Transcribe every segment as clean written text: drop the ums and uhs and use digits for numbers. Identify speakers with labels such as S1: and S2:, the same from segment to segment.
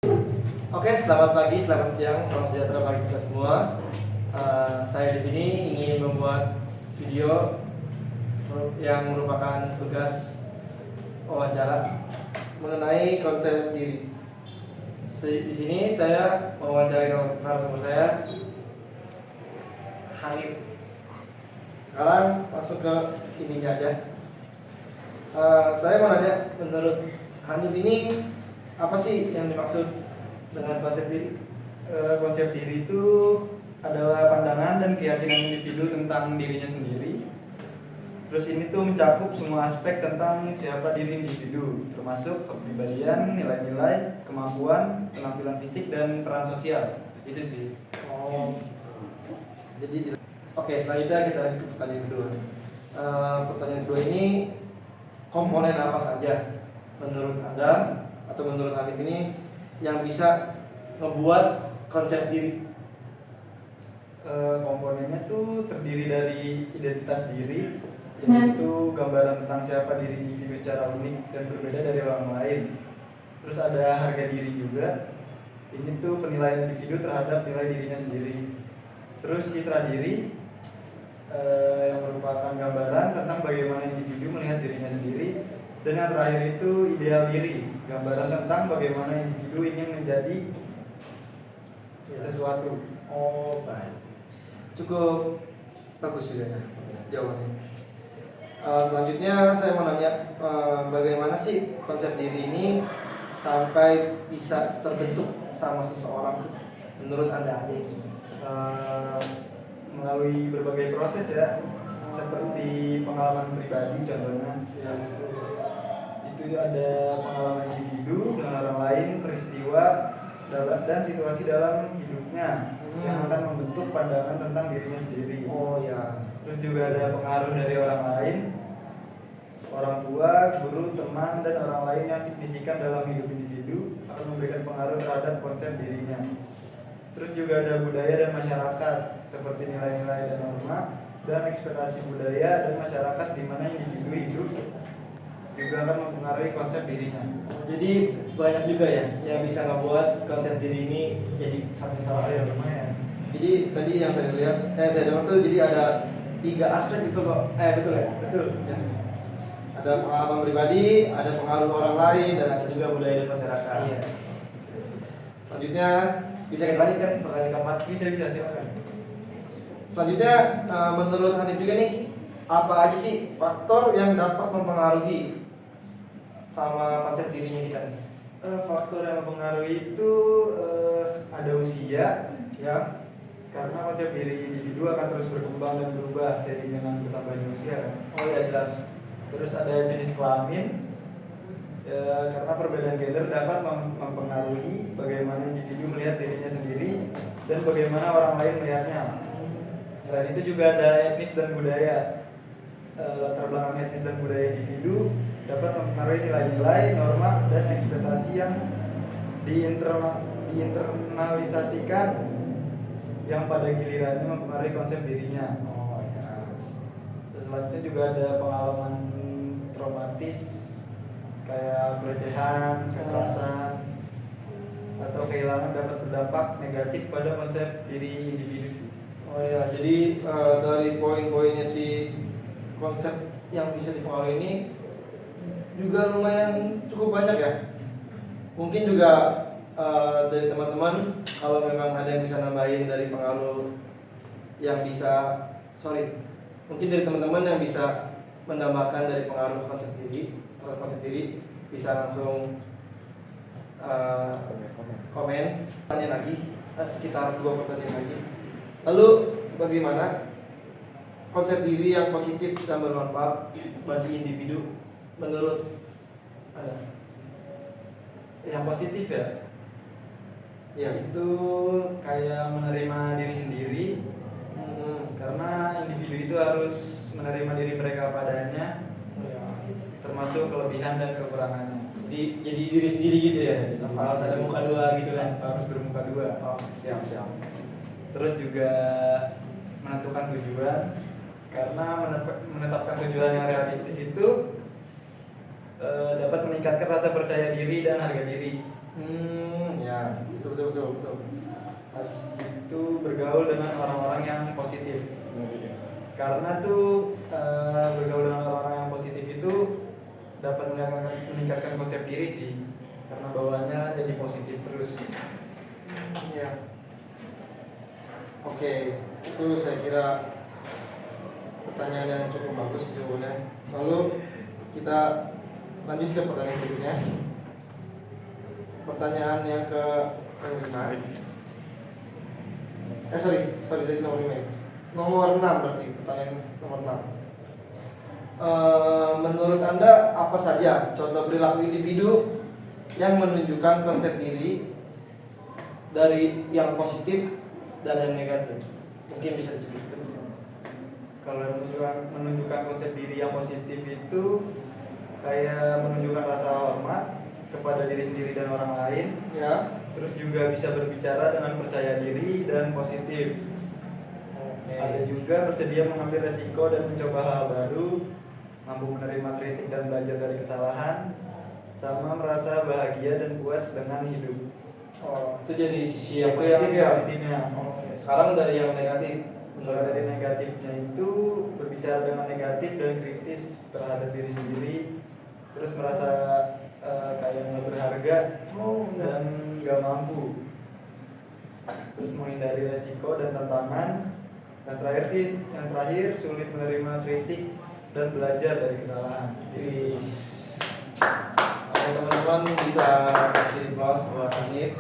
S1: Oke, selamat pagi, selamat siang, selamat sejahtera bagi kita semua. Saya di sini ingin membuat video yang merupakan tugas wawancara mengenai konsep diri. Di sini saya mewawancarai narasumber saya, Hanif. Sekarang masuk ke ininya aja. Saya mau nanya, menurut Hanif ini apa sih yang dimaksud dengan konsep diri?
S2: Konsep diri itu adalah pandangan dan keyakinan individu tentang dirinya sendiri. Terus ini tuh mencakup semua aspek tentang siapa diri individu, termasuk kepribadian, nilai-nilai, kemampuan, penampilan fisik, dan peran sosial. Itu sih.
S1: Oh, jadi oke, selanjutnya kita lanjut ke pertanyaan kedua. Pertanyaan kedua ini, komponen apa saja menurut Anda atau menurut Hanif ini yang bisa ngebuat konsep diri?
S2: Komponennya tuh terdiri dari identitas diri, yaitu gambaran tentang siapa diri individu secara unik dan berbeda dari orang lain. Terus ada harga diri juga. Ini tuh penilaian individu terhadap nilai dirinya sendiri. Terus citra diri, yang merupakan gambaran tentang bagaimana individu melihat dirinya sendiri. Dan yang terakhir itu ideal diri, gambaran tentang bagaimana individu ingin menjadi sesuatu.
S1: Oh, baik. Cukup bagus juga ya jawabannya. Selanjutnya saya mau nanya, bagaimana sih konsep diri ini sampai bisa terbentuk sama seseorang menurut Anda aja ini?
S2: Melalui berbagai proses ya, seperti pengalaman pribadi contohnya.
S1: Ya.
S2: Itu ada pengalaman individu dengan orang lain, peristiwa dan situasi dalam hidupnya yang akan membentuk pandangan tentang dirinya sendiri.
S1: Oh ya.
S2: Terus juga ada pengaruh dari orang lain, orang tua, guru, teman, dan orang lain yang signifikan dalam hidup individu akan memberikan pengaruh terhadap konsep dirinya. Terus juga ada budaya dan masyarakat, seperti nilai-nilai dan norma, dan ekspektasi budaya dan masyarakat di mana individu hidup juga akan mempengaruhi konsep dirinya.
S1: Jadi banyak juga ya yang bisa ngebuat konsep diri ini jadi satu sama lain.
S2: Lumayan.
S1: Jadi tadi yang saya lihat, saya dengar tuh jadi ada 3 aspek itu kok. Betul ya? Betul. Ya. Ada pengalaman pribadi, ada pengaruh orang lain, dan ada juga budaya dan masyarakat.
S2: Iya.
S1: Selanjutnya bisa kita lanjutkan pertanyaan keempat.
S2: Bisa silakan.
S1: Selanjutnya menurut Hanif juga nih, apa aja sih faktor yang dapat mempengaruhi sama konsep dirinya kita nih?
S2: Faktor yang mempengaruhi itu ada usia, ya, karena konsep diri individu akan terus berkembang dan berubah seiring dengan bertambahnya usia.
S1: Oh ya, jelas.
S2: Terus ada jenis kelamin, karena perbedaan gender dapat mempengaruhi bagaimana individu melihat dirinya sendiri dan bagaimana orang lain melihatnya. Selain itu juga ada etnis dan budaya. Latar belakang etnis dan budaya individu dapat mempengaruhi nilai-nilai, norma, dan ekspektasi yang diinternalisasikan yang pada gilirannya mempengaruhi konsep dirinya.
S1: Oh ya.
S2: Terus selanjutnya juga ada pengalaman traumatis kayak pelecehan, kekerasan, atau kehilangan dapat berdampak negatif pada konsep diri individu.
S1: Oh ya, jadi dari poin-poinnya si konsep yang bisa dipengaruhi ini juga lumayan cukup banyak ya. Mungkin juga dari teman-teman kalau memang ada yang bisa nambahin dari pengaruh yang bisa, mungkin dari teman-teman yang bisa menambahkan dari pengaruh konsep diri bisa langsung komen, tanya lagi, sekitar 2 pertanyaan lagi. Lalu bagaimana konsep diri yang positif dan bermanfaat bagi individu menurut Anda?
S2: Yang positif ya?
S1: Ya.
S2: Itu kayak menerima diri sendiri, karena individu itu harus menerima diri mereka padanya, termasuk kelebihan dan kekurangannya.
S1: Jadi diri sendiri gitu ya, harus ada muka dua gitu kan?
S2: Harus bermuka dua.
S1: Oh, siap.
S2: Terus juga menentukan tujuan, karena menetapkan tujuan yang realistis itu dapat meningkatkan rasa percaya diri dan harga diri.
S1: Ya, betul.
S2: Habis itu bergaul dengan orang-orang yang positif. Karena tuh bergaul dengan orang-orang yang positif itu dapat meningkatkan konsep diri sih. Karena bawaannya jadi positif terus.
S1: Ya. Oke, itu saya kira pertanyaan yang cukup bagus jawabannya. Lalu kita lanjut ke pertanyaan berikutnya. Pertanyaan yang ke tadi nomor 5. Nomor 6 berarti, pertanyaan nomor 6. Menurut Anda apa saja contoh perilaku individu yang menunjukkan konsep diri dari yang positif dan yang negatif? Mungkin bisa disebut.
S2: Kalau menunjukkan konsep diri yang positif itu kayak menunjukkan rasa hormat kepada diri sendiri dan orang lain,
S1: Ya.
S2: terus juga bisa berbicara dengan percaya diri dan positif. Ada juga bersedia mengambil resiko dan mencoba hal baru, mampu menerima kritik dan belajar dari kesalahan, sama merasa bahagia dan puas dengan hidup.
S1: Oh, itu jadi sisi yang
S2: Itu
S1: positif ya.
S2: positifnya.
S1: Oke. Sekarang dari yang negatif.
S2: Kalau dari negatifnya itu berbicara dengan negatif dan kritis terhadap diri sendiri, terus merasa kayak nggak berharga dan nggak mampu, terus menghindari resiko dan tantangan, dan yang terakhir sulit menerima kritik dan belajar dari kesalahan.
S1: Wih. Oke, teman-teman bisa kasih applause buat Hanif.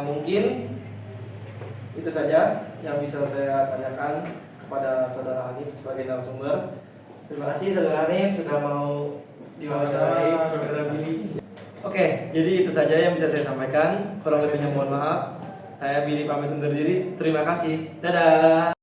S1: Mungkin itu saja yang bisa saya tanyakan kepada saudara Hanif sebagai narasumber. Terima kasih saudara Hanif sudah mau diwawancarai.
S2: Saudara Billy.
S1: Oke, jadi itu saja yang bisa saya sampaikan. Kurang lebihnya mohon maaf. Saya Billy pamit undur diri. Terima kasih. Dadah.